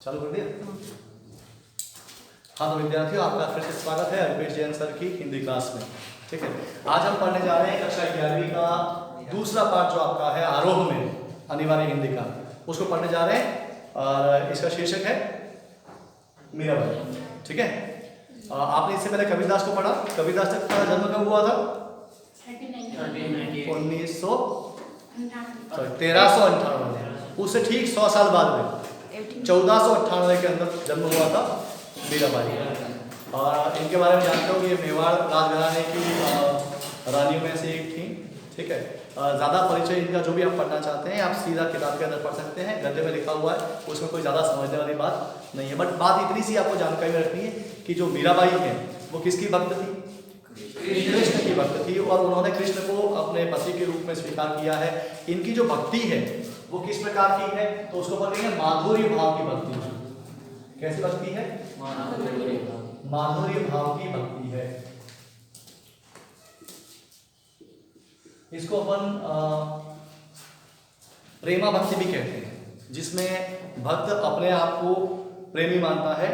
चालू कर दिया। हाँ तो विद्यार्थियों, आपका फिर से स्वागत है अल्पेश जैन सर की हिंदी क्लास में। ठीक है, आज हम पढ़ने जा रहे हैं कक्षा 11वीं का दूसरा पार्ट जो आपका है आरोह में अनिवार्य हिंदी का, उसको पढ़ने जा रहे हैं और इसका शीर्षक है मीराबाई। ठीक है, आपने इससे पहले कबीरदास को पढ़ा। कबीरदास तक का जन्म कब हुआ था? 1398 में। उससे ठीक 100 साल बाद में 1498 के अंदर जन्म हुआ था मीराबाई। और इनके बारे में जानते हो कि ये मेवाड़ राजघराने की रानियों में से एक थी। ठीक है, ज़्यादा परिचय इनका जो भी आप पढ़ना चाहते हैं आप सीधा किताब के अंदर पढ़ सकते हैं, गद्य में लिखा हुआ है, उसमें कोई ज़्यादा समझने वाली बात नहीं है। बट बात इतनी सी आपको जानकारी में रखनी है कि जो मीराबाई है वो किसकी भक्त थी? कृष्ण की भक्त थी, और उन्होंने कृष्ण को अपने पति के रूप में स्वीकार किया है। इनकी जो भक्ति है वो किस प्रकार की है, तो उसको बोलेंगे माधुर्य भाव की भक्ति। कैसी भक्ति है? माधुर्य भाव की भक्ति है। इसको अपन प्रेमा भक्ति भी कहते हैं, जिसमें भक्त अपने आप को प्रेमी मानता है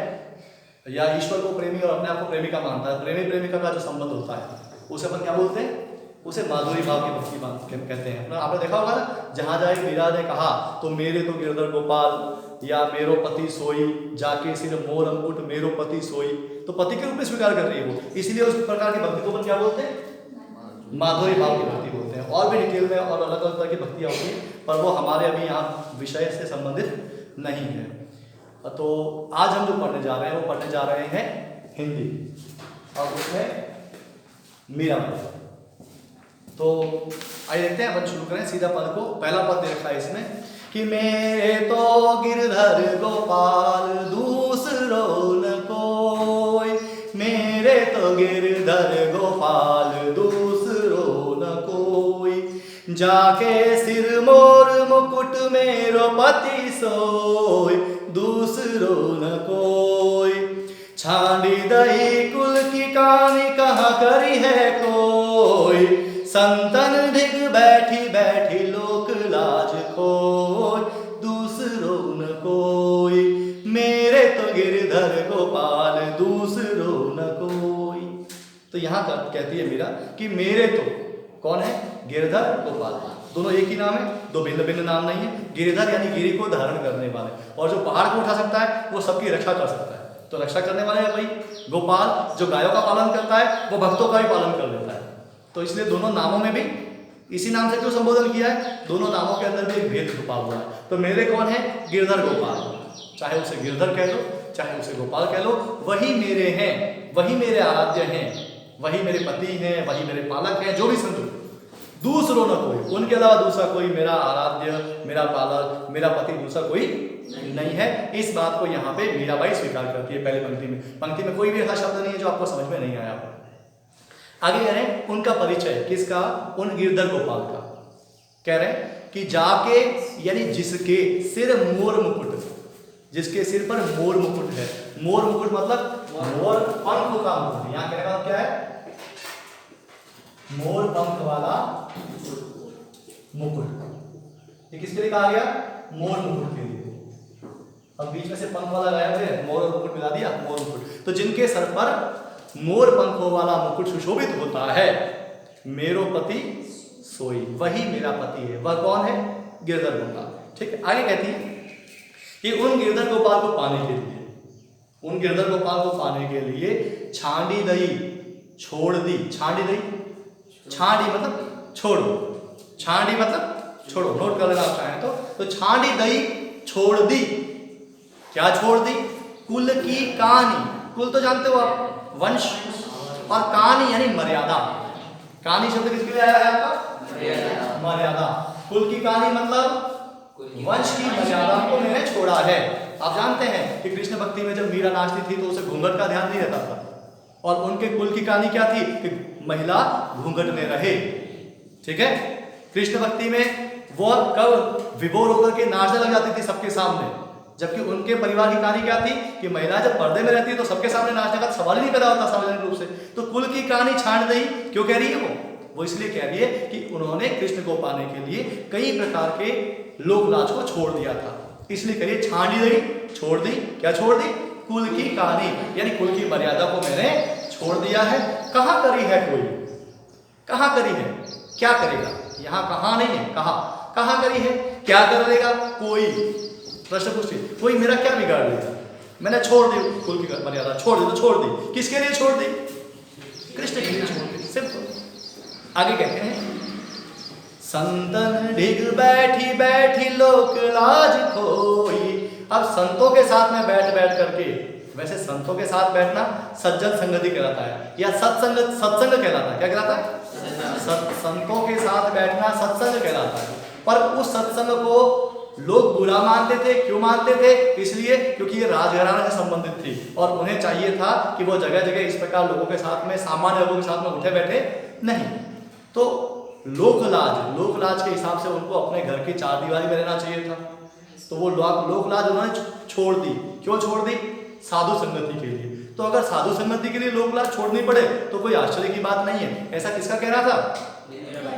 या ईश्वर को प्रेमी और अपने आप को प्रेमिका मानता है। प्रेमी प्रेमिका का जो संबंध होता है उसे अपन क्या बोलते हैं? उसे माधुरी भाव की भक्ति कहते हैं। आपने देखा होगा ना, जहां जाए मीरा ने कहा तो मेरे तो गिरधर गोपाल या मेरो पति सोई, जाके सिर मोर अंकुट मेरो पति सोई, तो पति के रूप में स्वीकार कर रही है वो, इसलिए उस प्रकार की भक्ति को अपन क्या बोलते हैं? माधुरी भाव की भक्ति बोलते हैं। और भी डिटेल में और अलग अलग तरह की भक्तियाँ होती हैं, पर वो हमारे अभी यहाँ विषय से संबंधित नहीं है। तो आज हम जो पढ़ने जा रहे हैं वो पढ़ने जा रहे हैं हिंदी, और उसमें मीराबाई। तो आइए देखते हैं, अपन शुरू करें सीधा पद को। पहला पद दे रखा है इसमें कि मेरे तो गिरधर गोपाल दूसरो न कोई, मेरे तो गिरधर गोपाल दूसरो न कोई, जाके सिर मोर मुकुट मेरो पति सोई, दूसरो न कोई, छांडी दही कुल की कहानी कहाँ करी है कोई, संतन ढिग बैठी बैठी लोक लाज खोई, दूसरो न कोई, मेरे तो गिरधर गोपाल दूसरो न कोई। तो यहाँ कहती है मीरा कि मेरे तो कौन है? गिरधर गोपाल, दोनों एक ही नाम है, दो भिन्न भिन्न नाम नहीं है। गिरधर यानी गिरी को धारण करने वाले, और जो पहाड़ को उठा सकता है वो सबकी रक्षा कर सकता है। तो रक्षा करने वाले है भाई गोपाल, जो गायों का पालन करता है वो भक्तों का भी पालन कर लेता है। तो इसलिए दोनों नामों में भी इसी नाम से क्यों संबोधन किया है? दोनों नामों के अंदर भी एक भेद छुपा हुआ है। तो मेरे कौन है? गिरधर गोपाल, चाहे उसे गिरधर कह लो चाहे उसे गोपाल कह लो, वही मेरे हैं, वही मेरे आराध्य हैं, वही मेरे पति हैं, वही मेरे पालक हैं, जो भी समझो। दूसरों न कोई, उनके अलावा दूसरा कोई मेरा आराध्य, मेरा पालक, मेरा पति दूसरा कोई नहीं है। इस बात को यहाँ पे मीराबाई स्वीकार करती है। पहली पंक्ति में कोई भी ऐसा शब्द नहीं है जो आपको समझ में नहीं आया। आगे कह रहे हैं उनका परिचय, किसका? उन गिरधर गोपाल का। कह रहे हैं कि जाके यानी जिसके सिर मोर मुकुट, जिसके सिर पर मोर मुकुट है। मोर मुकुट मतलब मोर पंख का मुकुट। यहाँ कहने का क्या है? मोर पंख वाला मुकुट। ये किसके लिए कहा गया? मोर मुकुट के लिए। अब बीच में से पंख वाला गायब है, मोर और मुकुट मिला दिया, मोर मुकुट। तो जिनके सर पर मोर पंखों वाला मुकुट सुशोभित होता है, मेरो पति सोई, वही मेरा पति है। वह कौन है? गिरधर गोपाल। ठीक है, आगे कहती है कि उन गिरधर गोपाल को पाने के लिए, उन गिरधर गोपाल को पाने के लिए छांडी दही छोड़ दी। छांडी दही, छांडी मतलब छोड़ो, छांडी मतलब छोड़ो, नोट कर लेना आप चाहें तो छांडी दही छोड़ दी। क्या छोड़ दी? कुल की कहानी। कुल तो जानते हो आप, वंश, और कहानी यानी मर्यादा। कहानी शब्द किसके लिए आया है आपका? मर्यादा। कुल की कहानी मतलब वंश की मर्यादा को मैंने छोड़ा है। आप जानते हैं कि कृष्ण भक्ति में जब मीरा नाचती थी तो उसे घूंघट का ध्यान नहीं रहता था, और उनके कुल की कहानी क्या थी कि महिला घूंघट में रहे। ठीक है, कृष्ण भक्ति में वो कब विभोर होकर के नाचने लग जाती थी सबके सामने, जबकि उनके परिवार की कहानी क्या थी कि महिला जब पर्दे में रहती है तो सबके सामने नाचने का सवाल ही नहीं पैदा होता सार्वजनिक रूप से। तो कुल की कहानी छांट दी। क्यों कह रही है वो इसलिए कह रही है कि उन्होंने कृष्ण को पाने के लिए कई प्रकार के लोक लाज को छोड़ दिया था। इसलिए कहिए छांडी गई, छोड़ दी। क्या छोड़ दी? कुल की कहानी, यानी कुल की मर्यादा को मैंने छोड़ दिया है। कहाँ करी है कोई? कहाँ करी है? क्या करेगा? यहाँ कहाँ नहीं है, कहाँ करी है? क्या कर लेगा कोई? प्रश्न पूछिए, कोई मेरा क्या बिगाड़ लेगा? मैंने छोड़ दी कुल की मर्यादा, छोड़ दी तो छोड़ दी। किसके लिए छोड़ दी? कृष्ण के लिए छोड़ दी, सिंपल। आगे कहते हैं संतन ढिग बैठी बैठी लोक लाज खोई। अब संतों के साथ में बैठ करके, वैसे संतों के साथ बैठना सज्जन संगति कहलाता है या सत्संग कहलाता है। क्या कहलाता है? संतों के साथ बैठना सत्संग कहलाता है। पर उस सत्संग को लोग बुरा मानते थे। क्यों मानते थे? इसलिए क्योंकि ये राजघराना से संबंधित थी और उन्हें चाहिए था कि वो जगह जगह इस प्रकार लोगों के साथ में, सामान्य लोगों के साथ में उठे बैठे नहीं। तो लोकलाज के हिसाब से उनको अपने घर की चार दीवारी में रहना चाहिए था। तो वो लोकलाज उन्होंने छोड़ दी। क्यों छोड़ दी? साधु संगति के लिए। तो अगर साधु संगति के लिए लोकलाज छोड़नी पड़े तो कोई आश्चर्य की बात नहीं है। ऐसा किसका कहना था?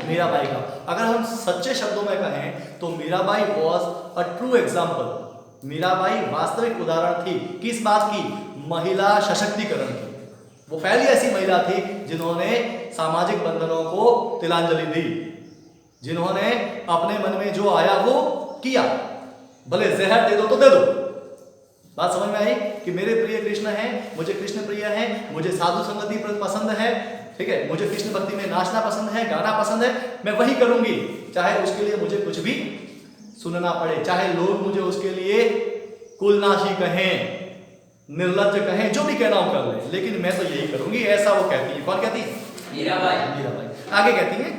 मीराबाई का। अगर हम सच्चे शब्दों में कहें तो Mirabai was a true example. Mirabai वास्तविक उदाहरण थी। किस बात की? महिला सशक्तिकरण की। वो पहली ऐसी महिला थी जिन्होंने सामाजिक बंधनों को तिलांजलि दी, जिन्होंने अपने मन में जो आया वो किया। भले जहर दे दो तो दे दो। बात समझ में आई कि मेरे प्रिय कृष्ण हैं, मुझे कृष्ण प्रिय है, मुझे साधु संगति पसंद है, ठीक है, मुझे कृष्ण भक्ति में नाचना पसंद है, गाना पसंद है, मैं वही करूंगी, चाहे उसके लिए मुझे कुछ भी सुनना पड़े, चाहे लोग मुझे उसके लिए कुलनाशी कहें, निर्लज्ज कहें, जो भी कहना हो कर ले, लेकिन मैं तो यही करूंगी। ऐसा वो कहती है। कौन कहती है? मीराबाई। आगे कहती है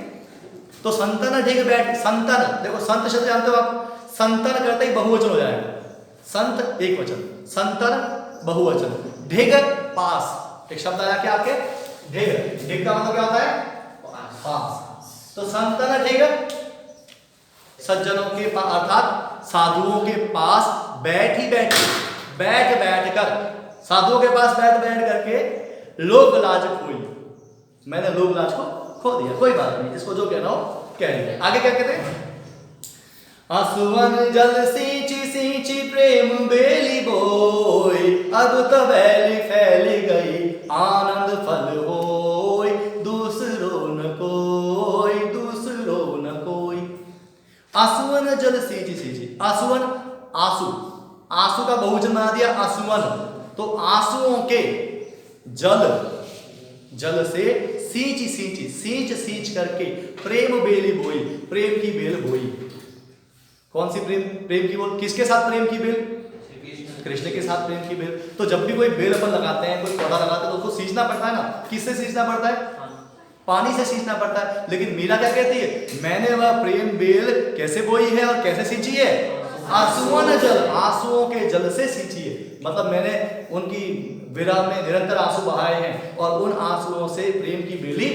तो संतन ढिग बैठ। संतन, देखो संत शब्द जानते हो आप? संतन करते ही बहुवचन हो जाएगा। संत एक वचन, संतन बहुवचन, ढिग पास। एक शब्द आया क्या आपके? ढिग। ढिग का मतलब क्या होता है? पास। तो संतन ढिग सज्जनों के पास अर्थात साधुओं के पास बैठ कर, साधुओं के पास बैठ करके लोक लाज खोई। मैंने लोक लाज को खो दिया। कोई बात नहीं, जिसको जो कहना हो कह लिया। आगे क्या कहते हैं? आसुवन जल सींची प्रेम बेली बोई, अब तो बैली फैल गई आनंद फल होई, दूसरो न कोई। आसुवन जल सींची। आसुवन, आंसू का बहुवचन बना दिया आसुवन। तो आंसुओं के जल से सींच करके प्रेम बेली बोई, प्रेम की बेल बोई। कौन सी प्रेम की बोल? किसके साथ प्रेम की बेल? कृष्ण के साथ प्रेम की बेल। तो जब भी कोई बेल अपन लगाते हैं, कोई पौधा लगाते हैं, तो उसको सींचना पड़ता है ना। किससे सींचना पड़ता है? पानी से सींचना पड़ता है। लेकिन मीरा क्या कहती है? मैंने वह प्रेम बेल कैसे बोई है और कैसे सींची है? आंसुओं जल, आंसुओं के जल से सींची है। मतलब मैंने उनकी विरह में निरंतर आंसू बहाए हैं और उन आंसुओं से प्रेम की बेली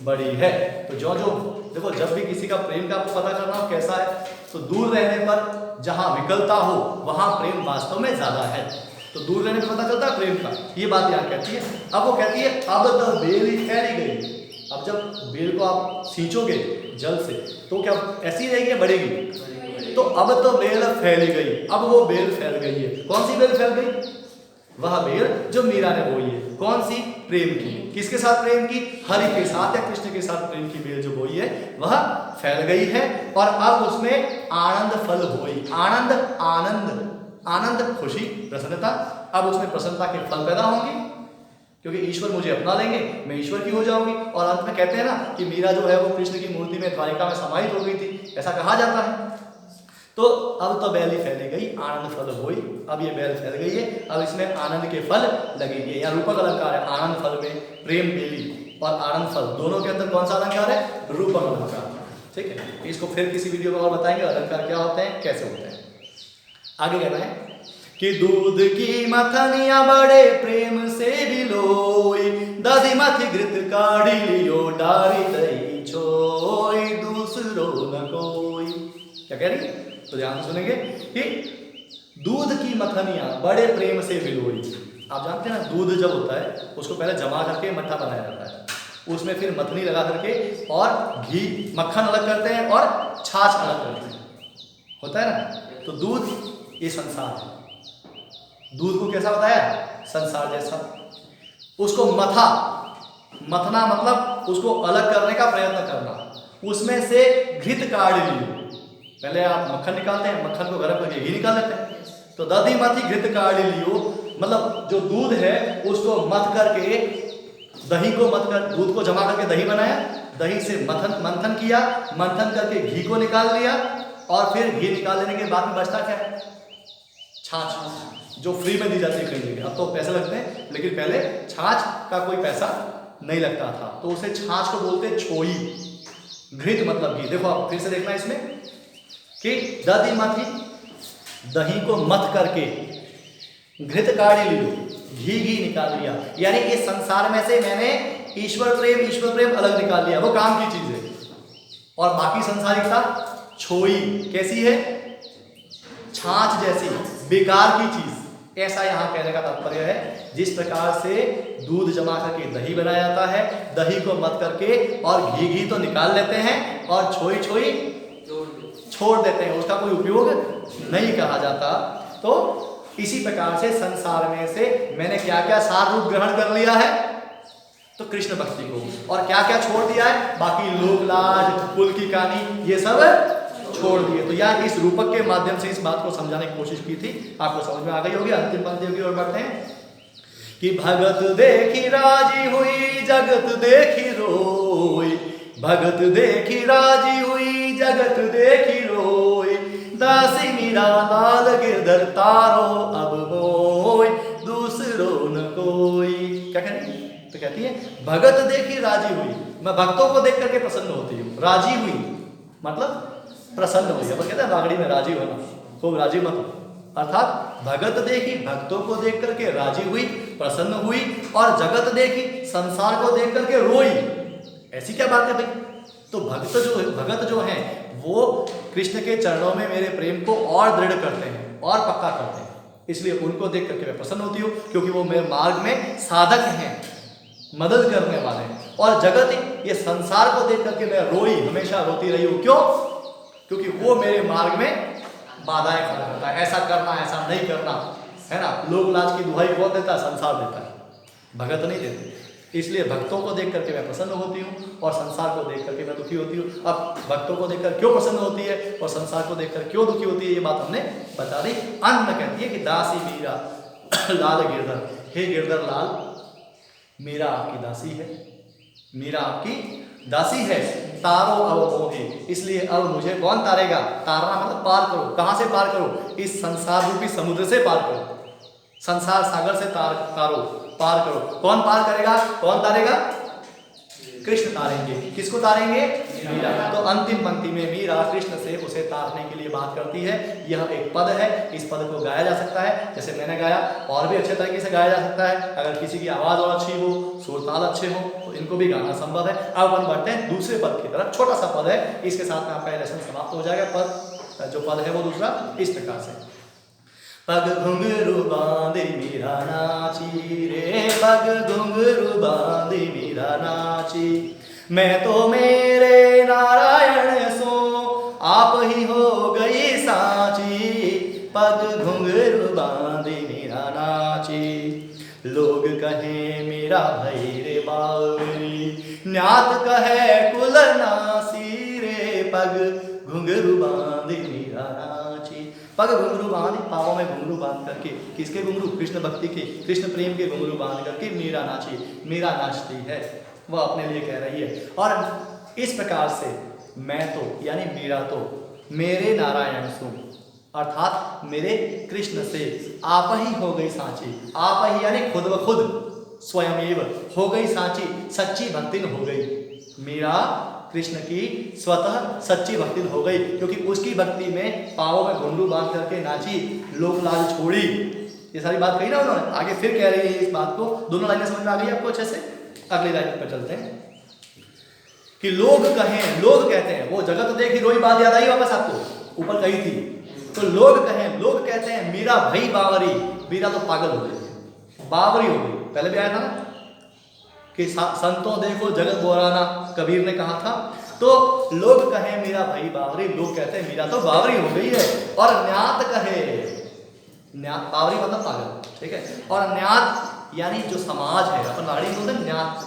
बढ़ी है। तो जो देखो, जब भी किसी का प्रेम का आपको पता करना हो कैसा है, तो दूर रहने पर जहां विकलता हो वहां प्रेम वास्तव में ज्यादा है। तो दूर रहने पर पता चलता है प्रेम का। ये बात यहाँ कहती है। अब वो कहती है अब तो बेल फैली गई। अब जब बेल को आप सींचोगे जल से तो क्या ऐसी रहेगी या बढ़ेगी? तो अब तो बेल फैल गई। अब वो बेल फैल गई है। कौन सी बेल फैल गई? वह बेल जो मीरा ने बोई है। कौन सी? प्रेम की। किसके साथ प्रेम की? हरि के साथ या कृष्ण के साथ प्रेम की बेल जो बोई है वह फैल गई है। और अब उसमें आनंद फल होई। आनंद खुशी, प्रसन्नता। अब उसमें प्रसन्नता के फल पैदा होंगे, क्योंकि ईश्वर मुझे अपना लेंगे, मैं ईश्वर की हो जाऊंगी। और अंत में कहते हैं ना कि मीरा जो है वो कृष्ण की मूर्ति में द्वारिका में समाहित हो गई थी, ऐसा कहा जाता है। तो अब तो बैल फैल गई, आनंद फल होई। अब ये बैल फैल गई है, अब इसमें आनंद के फल लगेंगे। यहाँ रूपक अलंकार है। आनंद फल में प्रेम बेली और आनंद फल दोनों के अंदर कौन सा अलंकार है? रूपक अलंकार। ठीक है, इसको फिर किसी वीडियो में और बताएंगे अलंकार क्या होते हैं, कैसे होते हैं। आगे कहना है कि दूध की मथनिया बड़े प्रेम से बिलोई, दधी मथी घृत काढ़ी लियो, डारी दही छोई, दूसरो न कोई। क्या कह रही? तो ध्यान सुनेंगे कि दूध की मथनिया बड़े प्रेम से बिलोई। आप जानते हैं ना, दूध जब होता है उसको पहले जमा करके मट्ठा बनाया जाता है, उसमें फिर मथनी लगा करके और घी मक्खन अलग करते हैं और छाछ अलग करते हैं, होता है ना। तो दूध ये संसार है। दूध को कैसा बताया? संसार जैसा। उसको मथना मतलब उसको अलग करने का प्रयत्न करना। उसमें से घृत काढ़ लियो। पहले आप मक्खन निकालते हैं, मक्खन को गर्म करके घी निकाल लेते हैं। तो दधी मथी घृत काढ़ लियो मतलब जो दूध है उसको मथ करके, दही को मथ कर, दूध को जमा करके दही बनाया, दही से मंथन किया, मंथन करके घी को निकाल लिया, और फिर घी निकाल लेने के बाद में बचता क्या है? छाछ, जो फ्री में दी जाती है कई जगह। अब तो पैसे लगते हैं, लेकिन पहले छाछ का कोई पैसा नहीं लगता था, तो उसे छाछ को बोलते छोई। घृत मतलब घी। देखो आप फिर से देखना इसमें कि दधी मथी, दही को मथ करके घृत काढ़ लियो, घी निकाल लिया। यानी इस संसार में से मैंने ईश्वर प्रेम अलग निकाल लिया, वो काम की चीज है। और बाकी संसारिकता छोई, कैसी है? छाछ जैसी, बेकार की चीज। ऐसा यहाँ कहने का तात्पर्य है। जिस प्रकार से दूध जमा करके दही बनाया जाता है, दही को मत करके और घी तो निकाल लेते हैं और छोई छोड़ देते हैं, उसका कोई उपयोग नहीं कहा जाता। तो इसी प्रकार से संसार में से मैंने क्या क्या सार रूप ग्रहण कर लिया है? तो कृष्ण भक्ति को। और क्या क्या छोड़ दिया है? बाकी लोक लाज, कुल की कहानी, ये सब छोड़ दिए। तो यार इस रूपक के माध्यम से इस बात को समझाने की कोशिश की थी, आपको समझ में आ गई होगी। अंतिम पंक्ति की ओर बढ़ते हैं कि भगत देखी राजी हुई, जगत देखी रोई। भगत देखी राजी हुई, जगत देखी रोई। दासी मीरा लाल गिरधर तारो अब मोय, दूसरो न कोई। क्या कहती है? तो कहती है भगत देखी राजी हुई, मैं भक्तों को देख करके प्रसन्न होती हूँ। राजी हुई मतलब प्रसन्न हुई। अब कहते हैं रागड़ी में राजी होना, खूब राजी मत हो। अर्थात भगत देखी, भक्तों को देख करके राजी हुई, प्रसन्न हुई। और जगत देखी, संसार को देख करके रोई। ऐसी क्या बात है भाई? तो भगत जो है वो कृष्ण के चरणों में मेरे प्रेम को और दृढ़ करते हैं और पक्का करते हैं, इसलिए उनको देख करके मैं प्रसन्न होती हूँ, क्योंकि वो मेरे मार्ग में साधक हैं, मदद करने वाले हैं। और जगत, ये संसार को देख करके मैं रोई, हमेशा रोती रही हूँ। क्यों? क्योंकि वो मेरे मार्ग में बाधाएं खड़ा करता है। ऐसा करना, ऐसा नहीं करना, है ना। लोक लाज की दुहाई कौन देता है? संसार देता है, भगत नहीं देते। इसलिए भक्तों को देख करके मैं प्रसन्न होती हूँ और संसार को देख करके मैं दुखी होती हूँ। अब भक्तों को देखकर क्यों प्रसन्न होती है और संसार को देखकर क्यों दुखी होती है, ये बात हमने बता दी। अंत में कहती है कि दासी मीरा लाल गिरधर, हे गिरधर लाल, मीरा आपकी दासी है, मीरा आपकी दासी है। तारो अब मोहे, इसलिए अब मुझे कौन तारेगा? तारना मतलब पार करो। कहाँ से पार करो? इस संसार रूपी समुद्र से पार करो, संसार सागर से पार करो। कौन पार करेगा? कौन तारेगा? कृष्ण तारेंगे। किसको तारेंगे? मीरा। तो अंतिम पंक्ति में मीरा कृष्ण से उसे तारने के लिए बात करती है। यह एक पद है, इस पद को गाया जा सकता है जैसे मैंने गाया, और भी अच्छे तरीके से गाया जा सकता है। अगर किसी की आवाज़ और अच्छी हो, सुर ताल अच्छे हो, तो इनको भी गाना संभव है। अब अपन बढ़ते हैं दूसरे पद की तरफ। छोटा सा पद है, इसके साथ में आपका लेसन समाप्त हो जाएगा। पद जो पद है वो दूसरा इस प्रकार से, पग घुंघरू बांधे मीरा नाची रे, पग घुंघरू बांधे मीरा नाची। मैं तो मेरे नारायण सो आप ही हो गई साची, पग घुंघरू बांधे मीरा नाची। लोग कहे मेरा भई रे बावरी, न्यात कहे कुल नासी रे, पग घुंघरू बांधे मीरा नाची। पग घुंघरू बांध, पाँवों में घुंघरू बांध करके, किसके घुंघरू? कृष्ण भक्ति के, कृष्ण प्रेम के घुंघरू बांध करके मीरा नाची, मीरा नाचती है, वह अपने लिए कह रही है। और इस प्रकार से मैं तो यानी मीरा तो मेरे नारायण सो, अर्थात मेरे कृष्ण से आप ही हो गई साची। आप ही यानी खुद ब खुद, स्वयमेव हो गई साची, सच्ची भक्तिन हो गई। मीरा कृष्ण की स्वतः सच्ची भक्ति हो गई, क्योंकि उसकी भक्ति में पाँवों में घुंघरू बांध करके नाची, लोक लाज छोड़ी। ये सारी बात कही ना उन्होंने, आगे फिर कह रही है इस बात को। दोनों लाइनें समझ में आ गई आपको अच्छे से? अगली लाइन पर चलते हैं कि लोग कहें, लोग कहते हैं, वो जगत देखी रोई बात याद आई वापस आपको, ऊपर कही थी। तो लोग कहें, लोग कहते हैं मीरा भई बावरी, मीरा तो पागल हो गई, बावरी हो गई। पहले भी आया था ना कि संतों देखो जगत बोराना, कबीर ने कहा था। तो लोग कहें मीरा भाई बावरी, लोग कहते हैं मीरा तो बावरी हो गई है। और न्यात कहे, न्यात, पावरी मतलब पागल, ठीक है। और न्यात यानी जो समाज है, अपन वाणी में बोलते हैं न्यात,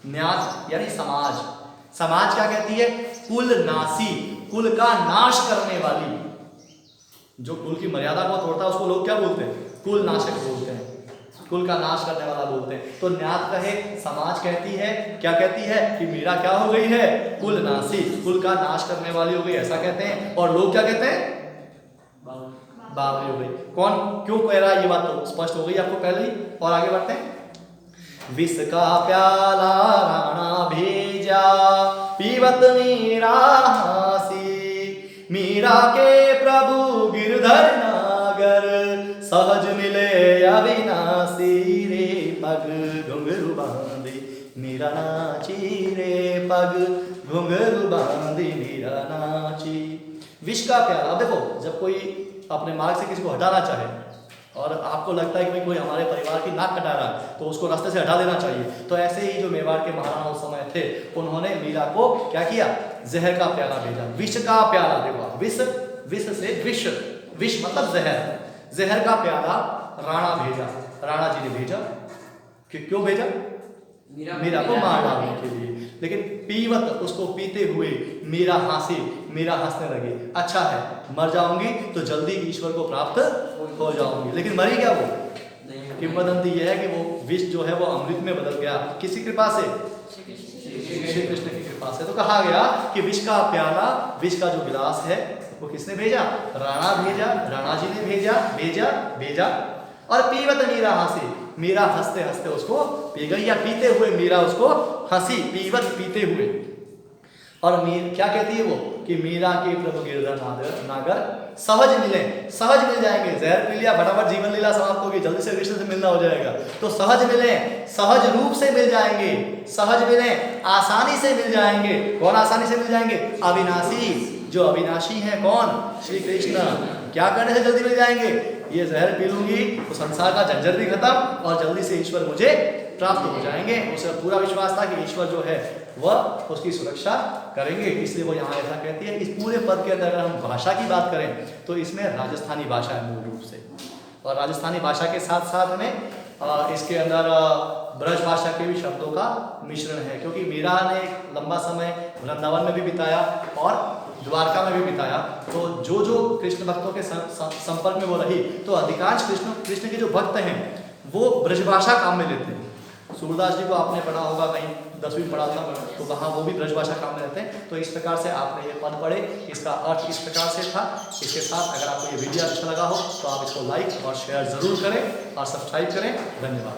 न्यात यानी समाज। समाज क्या कहती है? कुल नासी, कुल का नाश करने वाली। जो कुल की मर्यादा को तोड़ता है उसको लोग क्या बोलते हैं? कुल नाशक बोलते हैं, कुल का नाश करने वाला बोलते हैं। तो न्यात कहे, समाज कहती है, क्या कहती है कि मीरा क्या हो गई है? कुल नासी, कुल का नाश करने वाली हो गई, ऐसा कहते हैं। और लोग क्या कहते हैं? बावली हो गई। कौन क्यों कह रहा है ये बात तो स्पष्ट हो गई आपको पहले ही। और आगे बढ़ते हैं। विष का प्याला राणा भेजा, पीवत मीरा हासी, मीरा के प्रभु गिरधर नागर, सहज मिले अविनाशी रे, पग घुंघरू बांधी मीरा नाची रे, पग घुंघरू बांधी मीरा नाची। विष का प्याला, अब देखो जब कोई अपने मार्ग से किसी को हटाना चाहे और आपको लगता है कि भाई कोई हमारे परिवार की नाक कटा रहा है तो उसको रास्ते से हटा देना चाहिए, तो ऐसे ही जो मेवाड़ के महाराणा उस समय थे उन्होंने मीरा को क्या किया? जहर का प्याला भेजा, विष का प्याला। देखो विष, विष से विष, विष मतलब जहर, जहर का प्याला राणा भेजा, राणा जी ने भेजा। क्यों भेजा? मीरा को मार डालने के लिए। लेकिन पीवत, उसको पीते हुए मीरा हासी, मीरा हंसने लगी। अच्छा है, मर जाऊंगी तो जल्दी ईश्वर को प्राप्त हो जाऊंगी। लेकिन मरी क्या वो? किंवदंती यह है कि वो विष जो है वो अमृत में बदल गया। किसी कृपा से? श्री कृष्ण की कृपा से। तो कहा गया कि विष का प्याला, विष का जो गिलास है वो किसने भेजा? राणा भेजा, राणा जी ने भेजा, भेजा भेजा। और पीवत मीरा हंसी, मीरा हंसते हंसते उसको पी गई, या पीते हुए मीरा उसको हंसी, पीवत पीते हुए। और क्या कहती है वो कि मीरा के प्रभु गिरधर नागर सहज मिले, सहज मिल जाएंगे। जहर पी लिया, फटाफट जीवन लीला समाप्त होगी, जल्दी से कृष्ण से मिलना हो जाएगा। तो सहज मिले, सहज रूप से मिल जाएंगे, सहज मिले, आसानी से मिल जाएंगे। कौन आसानी से मिल जाएंगे? अविनाशी, जो अविनाशी है कौन? श्री कृष्ण। क्या करने से जल्दी मिल जाएंगे? ये जहर पी लूंगी तो संसार का झंझट भी खत्म और जल्दी से ईश्वर मुझे प्राप्त हो जाएंगे। उसे पूरा विश्वास था कि ईश्वर जो है वह उसकी सुरक्षा करेंगे, इसलिए वो यहाँ ऐसा कहती है। इस पूरे पद के अंदर अगर हम भाषा की बात करें तो इसमें राजस्थानी भाषा है मूल रूप से, और राजस्थानी भाषा के साथ साथ में इसके अंदर ब्रज भाषा के भी शब्दों का मिश्रण है, क्योंकि मीरा ने एक लंबा समय वृंदावन में भी बिताया और द्वारका में भी बिताया। तो जो जो कृष्ण भक्तों के संपर्क में वो रही, तो अधिकांश कृष्ण के जो भक्त हैं वो ब्रजभाषा काम में लेते हैं। सूरदास जी को आपने पढ़ा होगा, कहीं 10वीं पढ़ा था, तो वहाँ वो भी ब्रजभाषा काम में रहते हैं। तो इस प्रकार से आपने ये पद पढ़े, इसका अर्थ इस प्रकार से था। इसके साथ अगर आपको ये वीडियो अच्छा लगा हो तो आप इसको लाइक और शेयर ज़रूर करें और सब्सक्राइब करें। धन्यवाद।